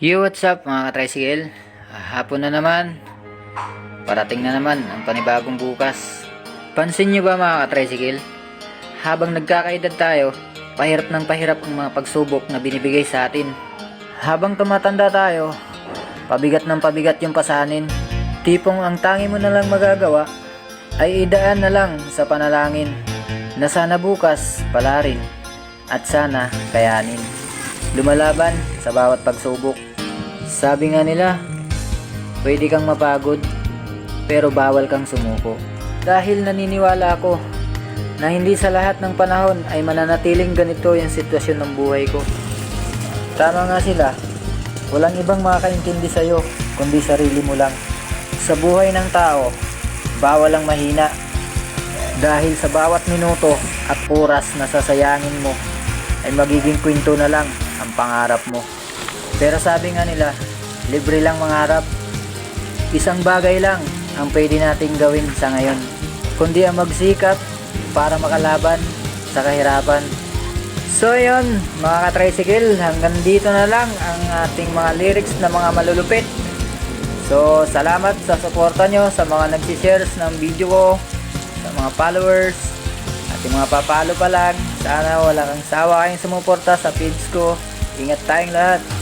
Yo, what's up mga ka-tricycle? Hapon na naman. Parating na naman ang panibagong bukas. Pansin nyo ba mga ka-tricycle? Habang nagkakaedad tayo, pahirap ng pahirap ang mga pagsubok na binibigay sa atin. Habang tumatanda tayo, pabigat ng pabigat yung pasanin. Tipong ang tangi mo na lang magagawa ay idaan na lang sa panalangin na sana bukas pala rin at sana kayanin. Lumalaban sa bawat pagsubok. Sabi nga nila, pwede kang mapagod, pero bawal kang sumuko. Dahil naniniwala ako na hindi sa lahat ng panahon ay mananatiling ganito yung sitwasyon ng buhay ko. Tama nga sila, walang ibang makakaintindi sa'yo, kundi sarili mo lang. Sa buhay ng tao, bawal ang mahina. Dahil sa bawat minuto at oras na sasayangin mo, ay magiging kwento na lang ang pangarap mo. Pero sabi nga nila, libre lang mangarap. Isang bagay lang ang pwede nating gawin sa ngayon, kundi ang magsikap para makalaban sa kahirapan. So yun mga ka-tricycle, hanggang dito na lang ang ating mga lyrics na mga malulupit. So salamat sa suporta nyo, sa mga nagsishares ng video ko, sa mga followers, at yung mga papalo pa lang. Sana wala kang sawa kayong sumuporta sa feeds ko. Ingat tayong lahat.